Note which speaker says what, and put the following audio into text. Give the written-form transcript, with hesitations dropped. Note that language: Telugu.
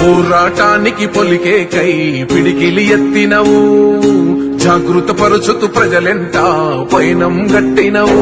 Speaker 1: పోరాటానికి పొలికే కై పిడికిలి ఎత్తినవు జాగృత పరుచుతూ ప్రజలెంట పైనం గట్టినవు